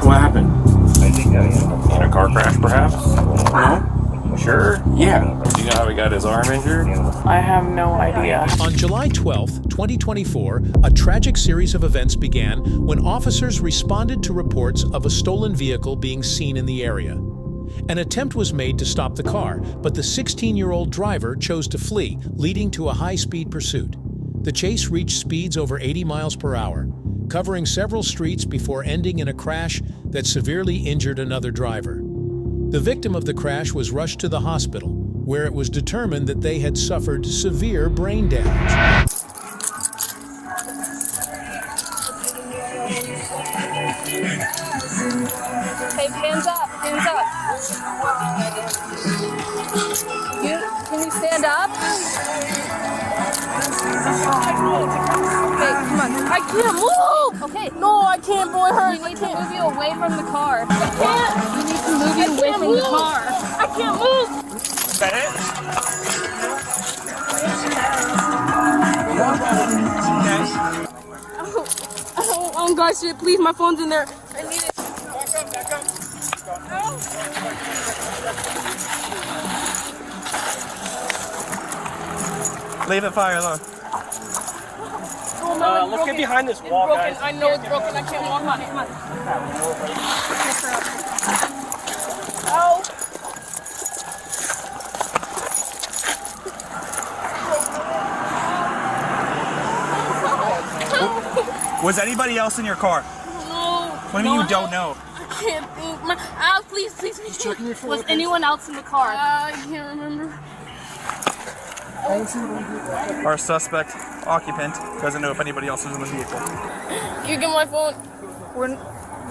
What happened? I think in a car crash, perhaps? No? Sure? Yeah. Do you know how he got his arm injured? I have no idea. On July 12, 2024, a tragic series of events began when officers responded to reports of a stolen vehicle being seen in the area. An attempt was made to stop the car, but the 16-year-old driver chose to flee, leading to a high-speed pursuit. The chase reached speeds over 80 miles per hour, covering several streets before ending in a crash that severely injured another driver. The victim of the crash was rushed to the hospital, where it was determined that they had suffered severe brain damage. Hey, hands up, hands up. Can you stand up? Okay, come on. I can't move! Okay. No, I can't, boy, hurry. We need to move you away from the car. I can't. We need to move you away from the car. I can't move! Is that it? Oh, God, shit, please, my phone's in there. I need it. Back up. Leave it fire alone. Let's get behind this wall, guys. I know it's broken. I can't walk on it. Come on. Ow. Was anybody else in your car? No. What do you mean you don't know? I can't think. Please. Was anyone else in the car? I can't remember. Our suspect occupant doesn't know if anybody else is in the vehicle. You get my phone.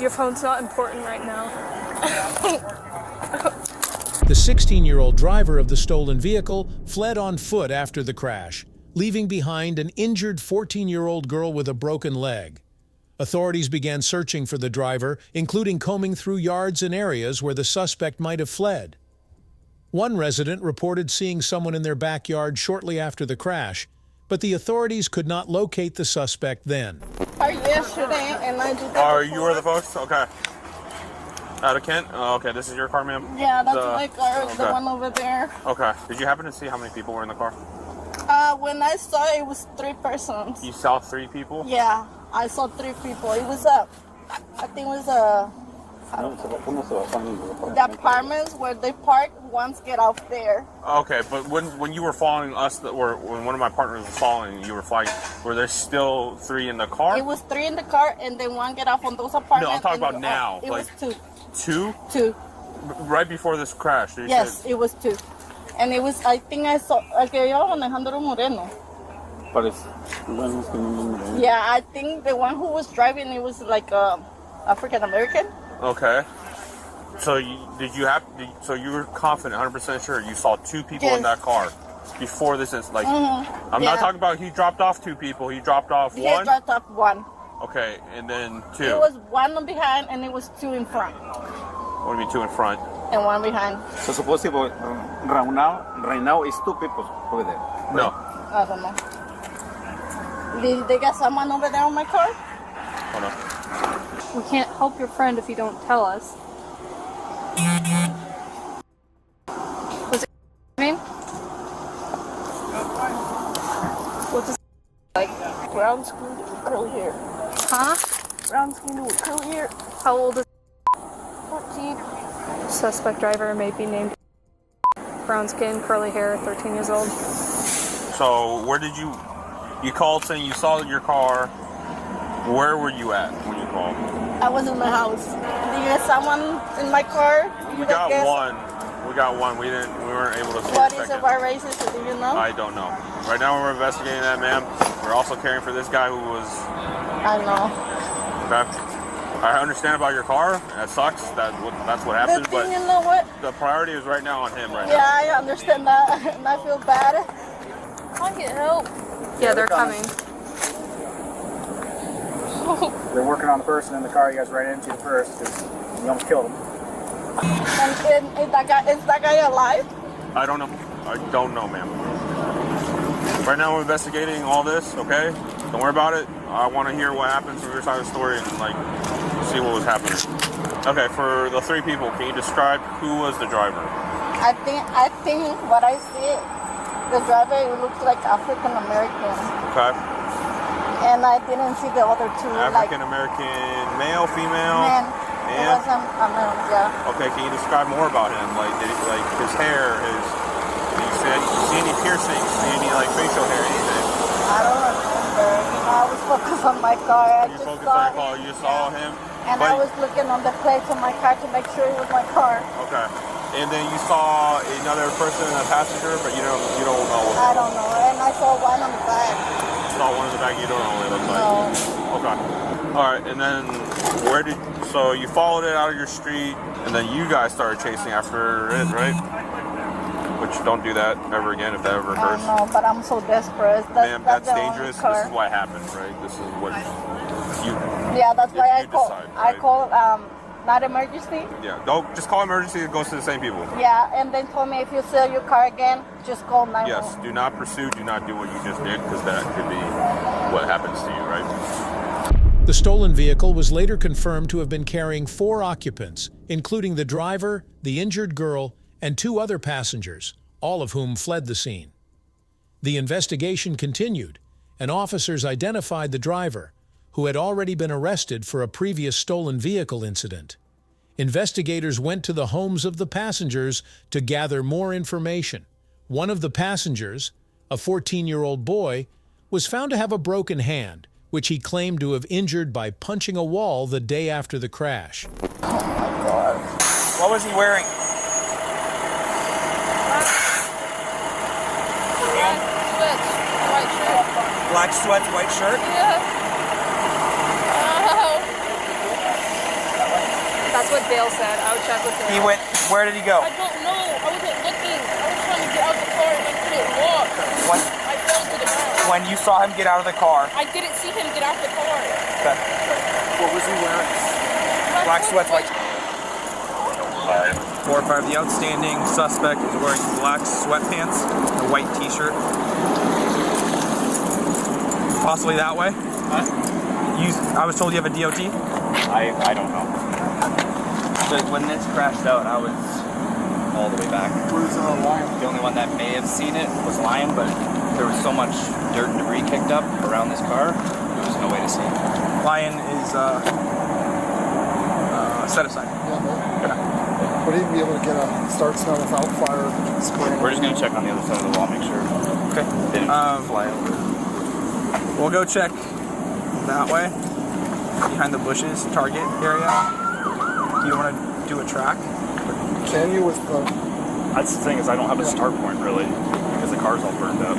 Your phone's not important right now. The 16-year-old driver of the stolen vehicle fled on foot after the crash, leaving behind an injured 14-year-old girl with a broken leg. Authorities began searching for the driver, including combing through yards and areas where the suspect might have fled. One resident reported seeing someone in their backyard shortly after the crash, but the authorities could not locate the suspect then. Yesterday, and I did that. Are you were the folks? Okay. Out of Kent? Oh, okay, this is your car, ma'am? Yeah, that's my car, the one over there. Okay. Did you happen to see how many people were in the car? When I saw it was 3 persons. You saw 3 people? Yeah, I saw 3 people. It was I think it was the apartments where they park once get out there. Okay, but when you were following us, or when one of my partners was following you were flying, were there still 3 in the car? It was 3 in the car, and then one get off on those apartments. No, I'm talking about now. It was 2. 2? 2. Right before this crash? Yes, it was 2. And it was, I think I saw, el que iba manejando Moreno. Yeah, I think the one who was driving, it was like African American. Okay. So you were confident, 100% sure you saw 2 people in that car before this is like. I'm not talking about he dropped off 2 people. He dropped off 1. He dropped off 1. Okay, and then 2. It was 1 behind, and it was 2 in front. What do you mean 2 in front? And 1 behind. So supposedly right now is 2 people over there. Right? No. I don't know. Did they got someone over there on my car? Oh no. We can't help your friend if you don't tell us. What's it name? What's his like? Brown skin with curly hair. Huh? Brown skin with curly hair. How old is 14. Suspect driver may be named. Brown skin, curly hair, 13 years old. So where did you called saying you saw your car? Where were you at when you called? I was in my house. Did you get someone in my car? We got one. We got one. We weren't able to see What the is second. a bar racist? Do you know? I don't know. Right now we're investigating that, ma'am. We're also caring for this guy who was. I know. Okay. I understand about your car. That sucks. That's what happened. The thing, but you know what? the priority is right now on him. Right now. Yeah, I understand that, and I feel bad. I get help. Yeah, they're coming. They're working on the person in the car you guys ran into first because you almost killed him. And is that guy alive? I don't know. I don't know, ma'am. Right now we're investigating all this. Okay. Don't worry about it. I want to hear what happened from your side of the story and like see what was happening. Okay, for the 3 people, can you describe who was the driver? I think what I see, the driver looks like African American. Okay. And I didn't see the other 2. African American, male, female. Man. And It wasn't a male, yeah. okay, can you describe more about him? Like, like his hair, did you see any piercings? See any like facial hair, anything? I don't remember. I was focused on my car. You focused on your car. You saw him. And I was looking on the plates on my car to make sure it was my car. Okay. And then you saw another person, a passenger, but you don't know. I don't know. And I saw one on the back. You saw one in the back. You don't know what it looks like. No. Okay. All right. And then so you followed it out of your street, and then you guys started chasing after it, right? Which don't do that ever again if that ever occurs. I know, but I'm so desperate. Ma'am, that's the dangerous. only car. This is what happened, right? This is what you. Yeah, that's why I call. Decide, I right? call not emergency. Yeah, don't just call emergency. It goes to the same people. Yeah, and then told me if you sell your car again, just call 911. Yes, do not pursue. Do not do what you just did because that could be what happens to you, right? The stolen vehicle was later confirmed to have been carrying 4 occupants, including the driver, the injured girl, and 2 other passengers, all of whom fled the scene. The investigation continued, and officers identified the driver, who had already been arrested for a previous stolen vehicle incident. Investigators went to the homes of the passengers to gather more information. One of the passengers, a 14-year-old boy, was found to have a broken hand, which he claimed to have injured by punching a wall the day after the crash. Oh my God. What was he wearing? Black sweats, white shirt? Yeah. That's what Dale said. I would check with him. He went, where did he go? I don't know. I wasn't looking. I was trying to get out of the car and I couldn't walk. I fell to the ground. When you saw him get out of the car. I didn't see him get out of the car. Okay. What was he wearing? Black sweats, white shirt. 4 or 5. The outstanding suspect is wearing black sweatpants and a white t-shirt. Possibly that way? Huh? I was told you have a DOT? I don't know. But when this crashed out, I was all the way back. Where's Lion? The only one that may have seen it was Lion, but there was so much dirt and debris kicked up around this car, there was no way to see it. Lion is set aside. Yeah, would he be able to get a start smell without fire spraying? We're just going to check on the other side of the wall, make sure. Okay. Didn't fly over. We'll go check that way, behind the bushes, target area. Do you want to do a track? Can you with the... That's the thing is I don't have a start point really because the car's all burned up.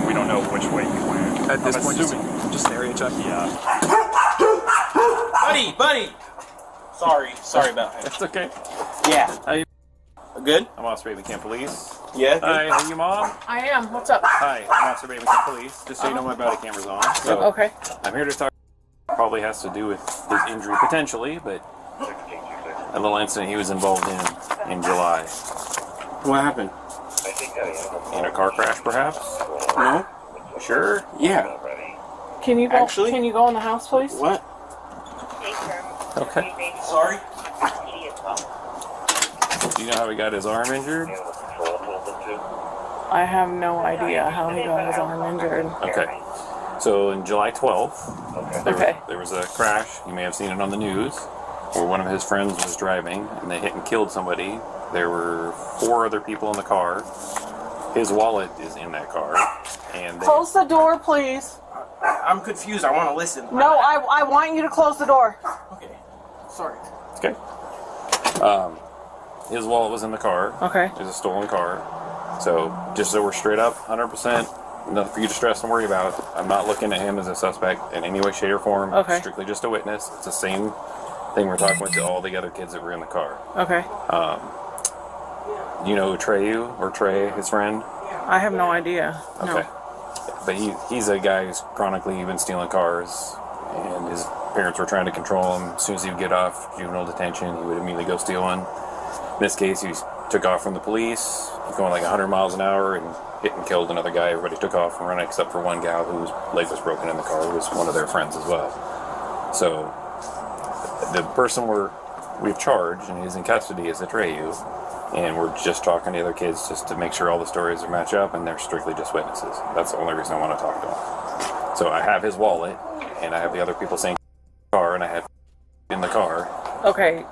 We don't know which way he went. At this point, just an area check. Yeah. Buddy! Sorry about that. It's okay. Yeah. Good? I'm Officer Bateman Camp Police. Yeah, good. Hi, are you Mom? I am. What's up? Hi, I'm Officer Bateman Camp Police. Just so you know, my body camera's on. So Okay. I'm here to talk. Probably has to do with his injury potentially, but a little incident he was involved in July. What happened? In a car crash, perhaps? No? Sure. Yeah. Can you go? Actually? Can you go in the house, please? What? Okay. Sorry? Do you know how he got his arm injured? I have no idea how he got his arm injured. Okay. So on July 12th, there was a crash. You may have seen it on the news, where one of his friends was driving and they hit and killed somebody. There were 4 other people in the car. His wallet is in that car. And Close the door, please. I'm confused. I want to listen. No, I want you to close the door. Okay. Sorry. Okay. His wallet was in the car. Okay. It was a stolen car. So just so we're straight up, 100%. Nothing for you to stress and worry about. I'm not looking at him as a suspect in any way, shape, or form. Okay. Strictly just a witness. It's the same thing we're talking with to all the other kids that were in the car. Okay. Do you know Trey, his friend? I have no idea. Okay. No. But he's a guy who's chronically been stealing cars, and his parents were trying to control him. As soon as he would get off juvenile detention, he would immediately go steal one. In this case, he took off from the police. He's going like 100 miles an hour, and hit and killed another guy. Everybody took off and ran except for one gal whose leg was broken in the car, who was one of their friends as well. So the person we've charged and is in custody is Atreyu, and we're just talking to the other kids just to make sure all the stories match up, and they're strictly just witnesses. That's the only reason I want to talk to them. So I have his wallet, and I have the other people saying car, and I have in the car. Okay.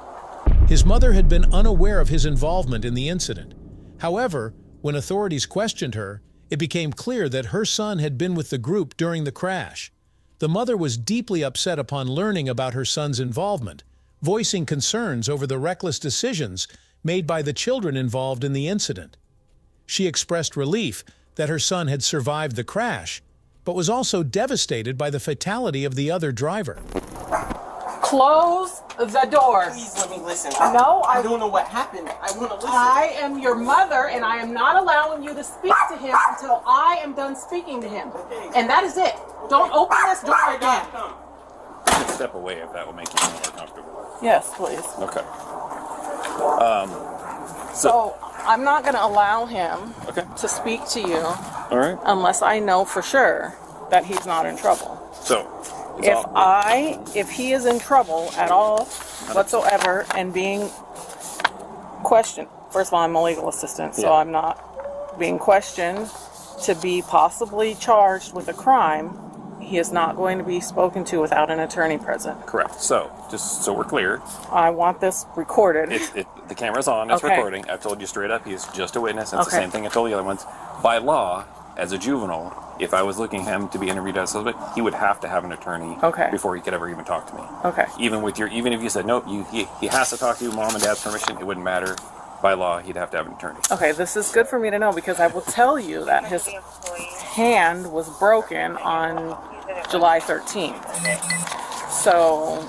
His mother had been unaware of his involvement in the incident. However, when authorities questioned her, it became clear that her son had been with the group during the crash. The mother was deeply upset upon learning about her son's involvement, voicing concerns over the reckless decisions made by the children involved in the incident. She expressed relief that her son had survived the crash, but was also devastated by the fatality of the other driver. Close the door. Please let me listen. No, I don't know what happened. I want to listen. I am your mother, and I am not allowing you to speak to him until I am done speaking to him. Okay. And that is it. Don't open this door again. You can step away if that will make you feel more comfortable. Yes, please. Okay. So I'm not going to allow him Okay. to speak to you All right. unless I know for sure that he's not in trouble. So If he is in trouble at all whatsoever and being questioned, first of all, I'm a legal assistant, so I'm not being questioned to be possibly charged with a crime. He is not going to be spoken to without an attorney present. Correct. So, just so we're clear, I want this recorded. the camera's on, it's recording. I've told you straight up, he's just a witness. It's the same thing I told the other ones. By law, as a juvenile, if I was looking him to be interviewed as a suspect, he would have to have an attorney before he could ever even talk to me. Okay. Even if you said, nope, he has to talk to you, mom and dad's permission, it wouldn't matter. By law, he'd have to have an attorney. Okay, this is good for me to know because I will tell you that his hand was broken on July 13th. So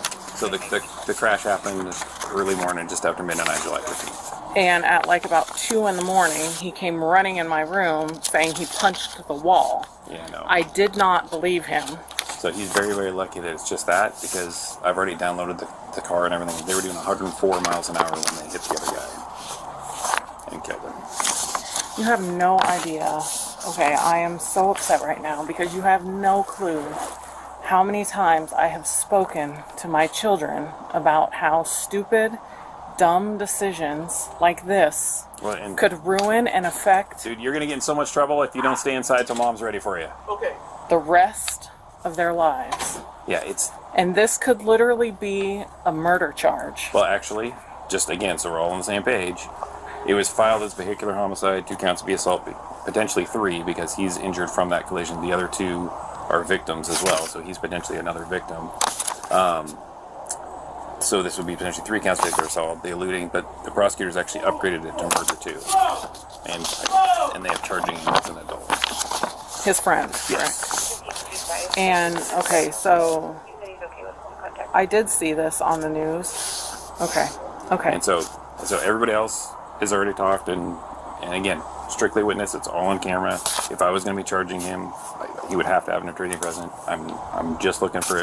the crash happened early morning, just after midnight on July 13th. And at like about 2 in the morning, he came running in my room saying he punched the wall. Yeah, no. I did not believe him. So he's very, very lucky that it's just that, because I've already downloaded the car and everything. They were doing 104 miles an hour when they hit the other guy and killed him. You have no idea. Okay, I am so upset right now because you have no clue how many times I have spoken to my children about how stupid, dumb decisions like this could ruin and affect... Dude, you're going to get in so much trouble if you don't stay inside till mom's ready for you. Okay. ...the rest of their lives. Yeah, it's... And this could literally be a murder charge. Well, actually, just again, so we're all on the same page, it was filed as vehicular homicide, 2 counts of assault, potentially 3, because he's injured from that collision. The other 2 are victims as well, so he's potentially another victim. So this would be potentially 3 counts of vehicular assault, the eluding, but the prosecutors actually upgraded it to murder 2. And they have charging him as an adult. His friend. Yes. Correct. And, okay, so I did see this on the news. Okay. And so everybody else has already talked, and again, strictly witness, it's all on camera. If I was going to be charging him, he would have to have an attorney present. I'm just looking for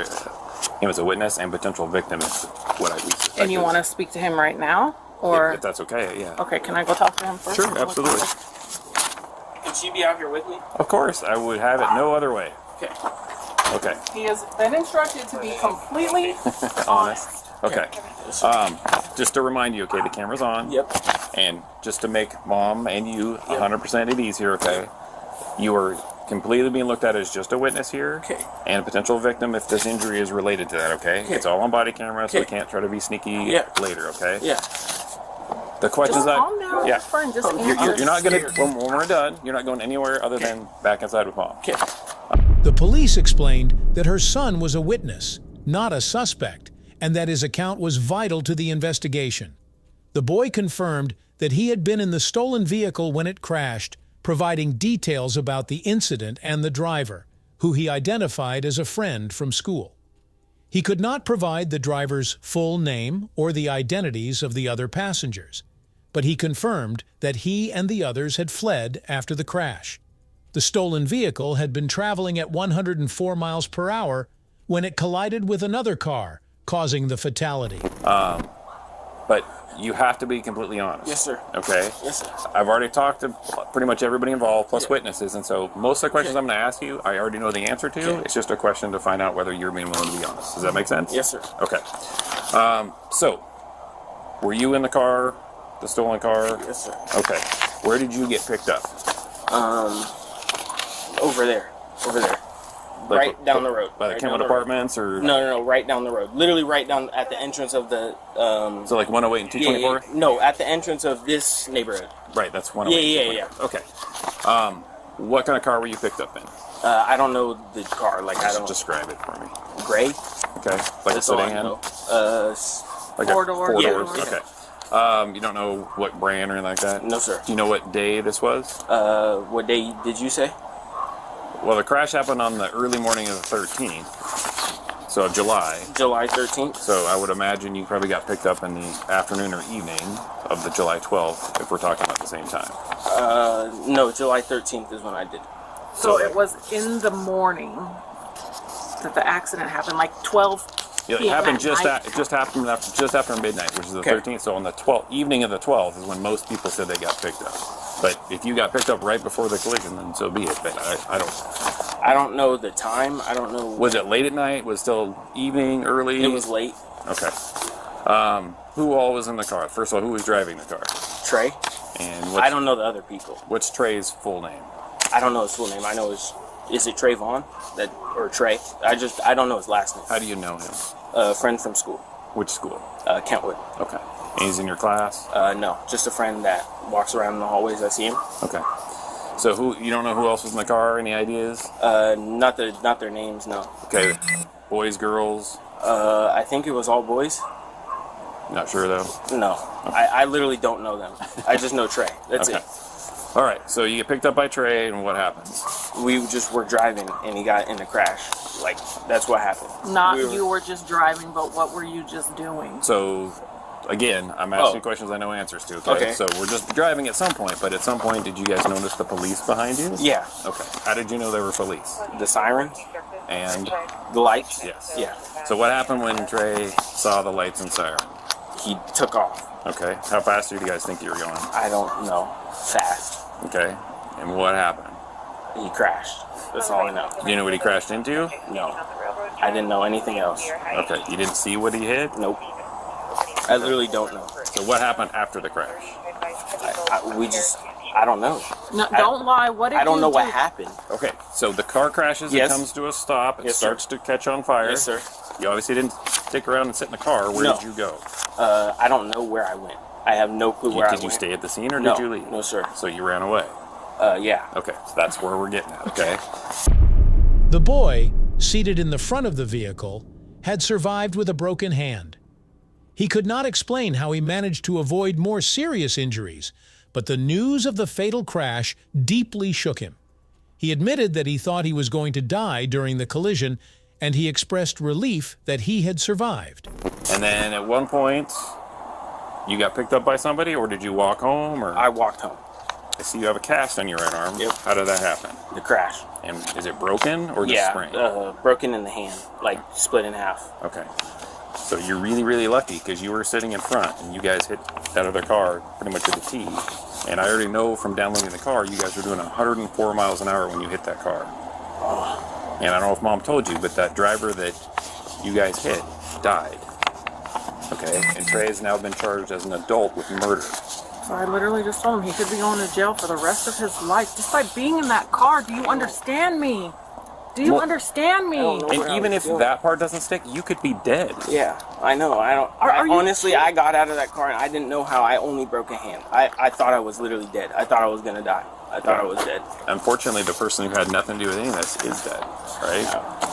him as a witness and potential victim is what I'd be suspected. And you want to speak to him right now? Or if that's okay, yeah. Okay, can I go talk to him first? Sure, absolutely. Can she be out here with me? Of course, I would have it no other way. Okay. He has been instructed to be completely honest. Okay. Just to remind you, okay, the camera's on. Yep. And just to make mom and you 100% at ease here, okay? You are completely being looked at as just a witness here. Okay. And a potential victim if this injury is related to that, okay? It's all on body camera, so we can't try to be sneaky later, okay? Yeah. The questions calm down, friend. Just you're not going to, when we're done, you're not going anywhere other than back inside with mom. Okay. The police explained that her son was a witness, not a suspect, and that his account was vital to the investigation. The boy confirmed that he had been in the stolen vehicle when it crashed, providing details about the incident and the driver, who he identified as a friend from school. He could not provide the driver's full name or the identities of the other passengers, but he confirmed that he and the others had fled after the crash. The stolen vehicle had been traveling at 104 miles per hour when it collided with another car, causing the fatality. But you have to be completely honest. Yes, sir. Okay? Yes, sir. I've already talked to pretty much everybody involved, plus witnesses, and so most of the questions I'm going to ask you, I already know the answer to. It's just a question to find out whether you're being willing to be honest. Does that make sense? Yes, sir. Okay. So, were you in the car, the stolen car? Yes, sir. Okay. Where did you get picked up? Over there. Right down the road. By the Kenwood Apartments, or? No, right down the road. Literally right down at the entrance of the... so like 108 and 224? Yeah. No, at the entrance of this neighborhood. Right, that's 108 Yeah. Okay. What kind of car were you picked up in? I don't know the car. Like, I don't... Describe it for me. Gray? Okay. Like That's a all I sedan? know. Like Four-door. Four Yeah. doors? Okay. You don't know what brand or anything like that? No, sir. Do you know what day this was? What day did you say? Well, the crash happened on the early morning of the 13th, so of July. July 13th. So I would imagine you probably got picked up in the afternoon or evening of the July 12th, if we're talking about the same time. No, July 13th is when I did. So it was in the morning that the accident happened, like 12 It happened just after midnight, which is the 13th. So on the 12th, evening of the 12th is when most people said they got picked up. But if you got picked up right before the collision, then so be it. But I don't know the time. I don't know. Was it late at night? Was it still evening, early? It was late. Okay. Who all was in the car? First of all, who was driving the car? Trey. And I don't know the other people. What's Trey's full name? I don't know his full name. I know is it Trayvon? Or Trey? I don't know his last name. How do you know him? A friend from school. Which school? Kentwood. Okay. And he's in your class? No, just a friend that walks around in the hallways. I see him. Okay. So you don't know who else was in the car? Any ideas? Not their names. No. Okay. Boys, girls? I think it was all boys. Not sure though. No, I literally don't know them. I just know Trey. That's it. All right. So you get picked up by Trey, and what happens? We just were driving, and he got in a crash. Like, that's what happened. You were just driving, but what were you just doing? So, again, I'm asking questions I know answers to. Okay. So we're just driving at some point, but at some point, did you guys notice the police behind you? Yeah. Okay. How did you know there were police? The sirens. And? The lights. Yes. Yeah. So what happened when Trey saw the lights and siren? He took off. Okay. How fast do you guys think you were going? I don't know. Fast. Okay. And what happened? He crashed. That's all I know. Do you know what he crashed into? No. I didn't know anything else. Okay. You didn't see what he hit? Nope. I literally don't know. So what happened after the crash? I don't know. No, don't lie. What did you do? I don't know what happened. Okay. So the car crashes. Yes. It comes to a stop. It Yes, starts to catch on fire. Yes, sir. You obviously didn't stick around and sit in the car. Where did you go? I don't know where I went. I have no clue where I went. Did you stay at the scene or No. did you leave? No, sir. So you ran away? Yeah. Okay, so that's where we're getting at, okay? The boy, seated in the front of the vehicle, had survived with a broken hand. He could not explain how he managed to avoid more serious injuries, but the news of the fatal crash deeply shook him. He admitted that he thought he was going to die during the collision, and he expressed relief that he had survived. And then at one point, you got picked up by somebody, or did you walk home? Or I walked home. I see you have a cast on your right arm. Yep. How did that happen? The crash. And is it broken or just sprained? Broken in the hand, like split in half. Okay. So you're really, really lucky because you were sitting in front and you guys hit that other car pretty much to the T. And I already know from downloading the car, you guys were doing 104 miles an hour when you hit that car. And I don't know if Mom told you, but that driver that you guys hit died. Okay? And Trey has now been charged as an adult with murder. So I literally just told him he could be going to jail for the rest of his life just by being in that car. Do you understand me? Do you understand me? And even if that part doesn't stick, you could be dead. Yeah, I know. Honestly, I got out of that car and I didn't know how I only broke a hand. I thought I was literally dead. I thought I was gonna die. I thought I was dead. Unfortunately, the person who had nothing to do with any of this is dead, right? Yeah.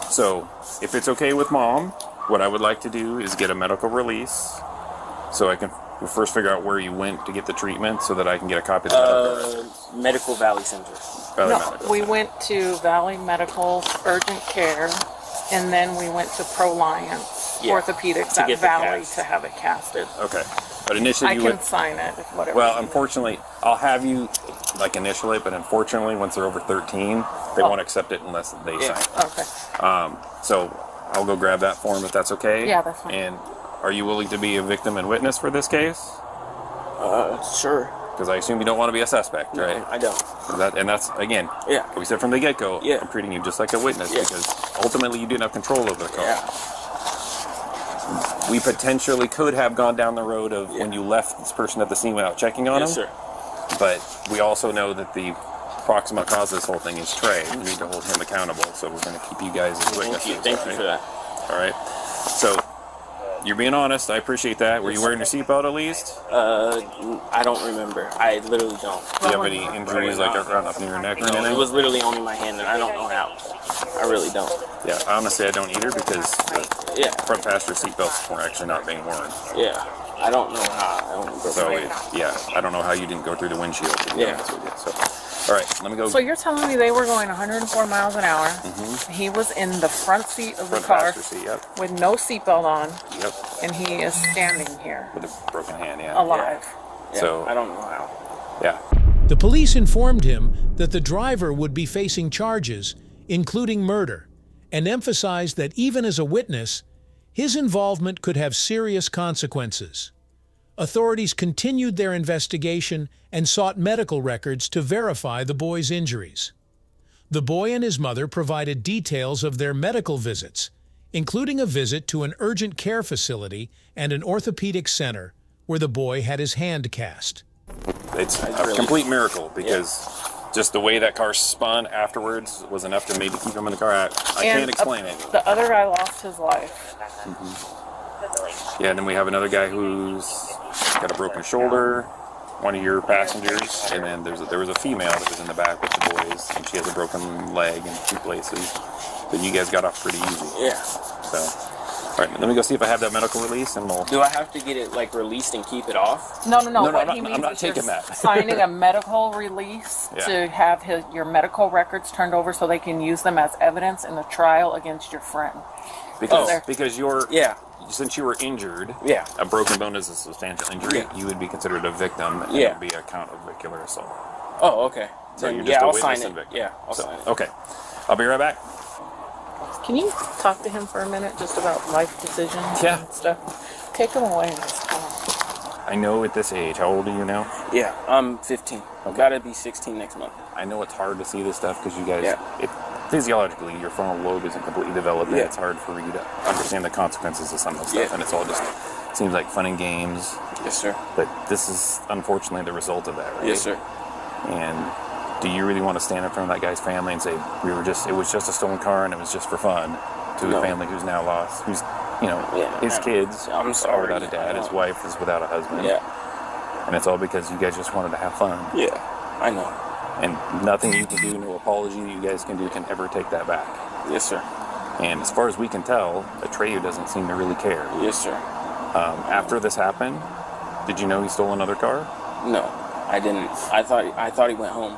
So, if it's okay with Mom, what I would like to do is get a medical release so I can first figure out where you went to get the treatment so that I can get a copy of the Medical Valley Center. We went to Valley Medical Urgent Care, and then we went to ProLiance Orthopedics at Valley to have it casted. Okay. But initially I can sign it, whatever. Well, unfortunately, I'll have you initial it, but unfortunately, once they're over 13, they won't accept it unless they sign it. Okay. So I'll go grab that form if that's okay. Yeah, that's fine. And Are you willing to be a victim and witness for this case? Sure. Because I assume you don't want to be a suspect, right? No, I don't. And that's, again, we said from the get-go, I'm treating you just like a witness because ultimately you didn't have control over the car. Yeah. We potentially could have gone down the road of when you left this person at the scene without checking on him. Yes, sir. But we also know that the proximate cause of this whole thing is Trey. We need to hold him accountable, so we're going to keep you guys as witnesses. Thank you for that. All right. So, you're being honest. I appreciate that. Were you wearing your seatbelt at least? I don't remember. I literally don't. Do you have any injuries like around up near your neck or anything? It was literally only my hand, and I don't know how. I really don't. Yeah, honestly, I don't either because the front passenger seatbelts were actually not being worn. Yeah, I don't know how. I don't know how you didn't go through the windshield. To be honest with you. So, all right, let me go. So you're telling me they were going 104 miles an hour. Mm-hmm. He was in the front seat of the car seat, with no seatbelt on. Yep. And he is standing here with a broken hand. Yeah. Alive. Yeah. So I don't know how. Yeah. The police informed him that the driver would be facing charges, including murder, and emphasized that even as a witness, his involvement could have serious consequences. Authorities continued their investigation and sought medical records to verify the boy's injuries. The boy and his mother provided details of their medical visits, including a visit to an urgent care facility and an orthopedic center where the boy had his hand cast. It's a complete miracle because just the way that car spun afterwards was enough to maybe keep him in the car. I can't explain it. The other guy lost his life. Mm-hmm. Yeah, and then we have another guy who's got a broken shoulder, one of your passengers, and then there was a female that was in the back with the boys, and she has a broken leg in 2 places. But you guys got off pretty easy. Yeah. So, all right, let me go see if I have that medical release, and we'll... Do I have to get it, like, released and keep it off? No, I'm not taking that. Signing a medical release to have your medical records turned over so they can use them as evidence in the trial against your friend. Because you're... Since you were injured, a broken bone is a substantial injury, you would be considered a victim, and it would be a count of vehicular assault. Oh, okay. So then, you're just a I'll witness sign and it. victim. Yeah, I'll sign it. Okay. I'll be right back. Can you talk to him for a minute just about life decisions and stuff? Take him away. I know at this age, how old are you now? Yeah, I'm 15. I've got to be 16 next month. I know it's hard to see this stuff because you guys, physiologically, your frontal lobe isn't completely developed, and it's hard for you to understand the consequences of some of the stuff, and it's all just seems like fun and games. Yes, sir. But this is unfortunately the result of that, right? Yes, sir. And do you really want to stand in front of that guy's family and say it was just a stolen car and it was just for fun to a family who's now lost, who's his kids are without a dad, his wife is without a husband, and it's all because you guys just wanted to have fun. Yeah, I know. And nothing you can do, no apology you guys can do can ever take that back. Yes, sir. And as far as we can tell, Atreyu doesn't seem to really care. Yes, sir. After this happened, did you know he stole another car? No, I didn't. I thought he went home.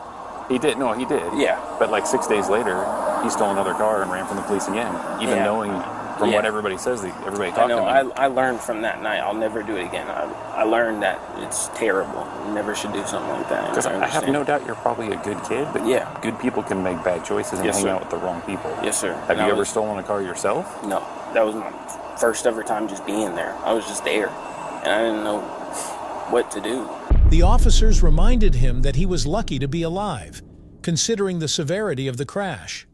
He did. No, he did. Yeah. But like 6 days later, he stole another car and ran from the police again, even knowing from what everybody says, everybody talked to him. I learned from that night. I'll never do it again. I learned that it's terrible. You never should do something like that. Because I have no doubt you're probably a good kid, but good people can make bad choices and hang out with the wrong people. Yes, sir. Have you ever stolen a car yourself? No. That was my first ever time just being there. I was just there, and I didn't know what to do. The officers reminded him that he was lucky to be alive, considering the severity of the crash.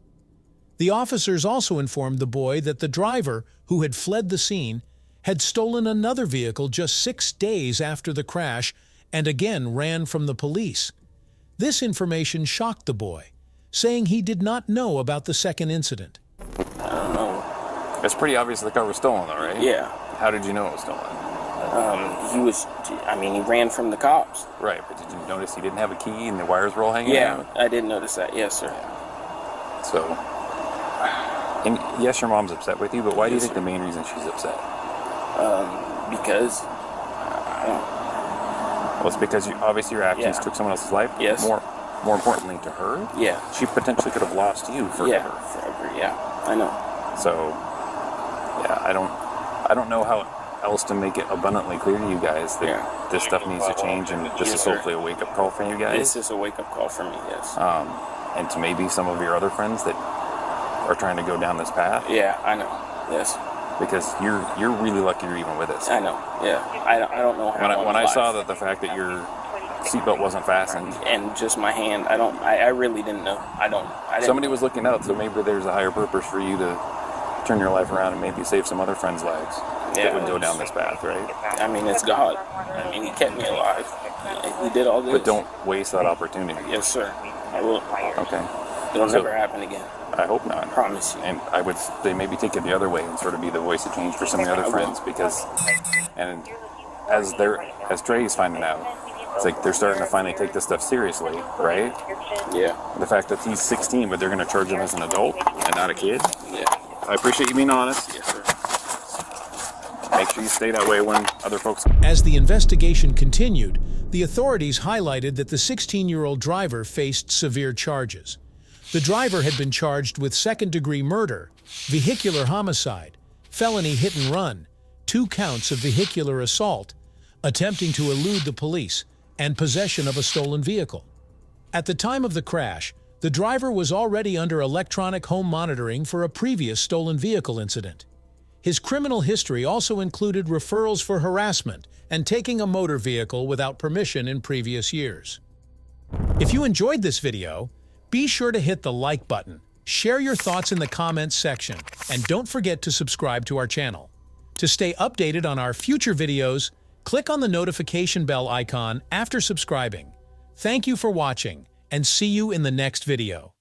The officers also informed the boy that the driver, who had fled the scene, had stolen another vehicle just 6 days after the crash and again ran from the police. This information shocked the boy, saying he did not know about the second incident. I don't know. It's pretty obvious the car was stolen, though, right? Yeah. How did you know it was stolen? He ran from the cops. Right, but did you notice he didn't have a key and the wires were all hanging out? Yeah, I did notice that. Yes, sir. So, and yes, your mom's upset with you, but why do you think the main reason she's upset? Because well, it's because obviously your actions took someone else's life. Yes. More importantly to her. Yeah. She potentially could have lost you forever. Yeah, forever. Yeah, I know. So, yeah, I don't know how else to make it abundantly clear to you guys that this stuff needs to change, and this is hopefully a wake-up call for you guys. This is a wake-up call for me. Yes. And to maybe some of your other friends that are trying to go down this path. Yeah, I know. Yes. because you're really lucky you're even with us. I know. Yeah. I don't know how. When I saw that the fact that your seatbelt wasn't fastened and just my hand, I really didn't know. Somebody was looking out, so maybe there's a higher purpose for you to turn your life around and maybe save some other friends' lives that would go down this path, right? I mean, it's God. I mean, He kept me alive. He did all this. But don't waste that opportunity. Yes, sir. I will. Okay. It'll never happen again. I hope not. I promise you. And I would say maybe take it the other way and sort of be the voice of change for some of the other friends, because, and as Trey's finding out, it's like they're starting to finally take this stuff seriously, right? Yeah. The fact that he's 16, but they're going to charge him as an adult and not a kid. Yeah. I appreciate you being honest. Yes, sir. Make sure you stay that way when other folks... As the investigation continued, the authorities highlighted that the 16-year-old driver faced severe charges. The driver had been charged with second-degree murder, vehicular homicide, felony hit and run, 2 counts of vehicular assault, attempting to elude the police, and possession of a stolen vehicle. At the time of the crash, the driver was already under electronic home monitoring for a previous stolen vehicle incident. His criminal history also included referrals for harassment and taking a motor vehicle without permission in previous years. If you enjoyed this video, be sure to hit the like button, share your thoughts in the comments section, and don't forget to subscribe to our channel. To stay updated on our future videos, click on the notification bell icon after subscribing. Thank you for watching, and see you in the next video.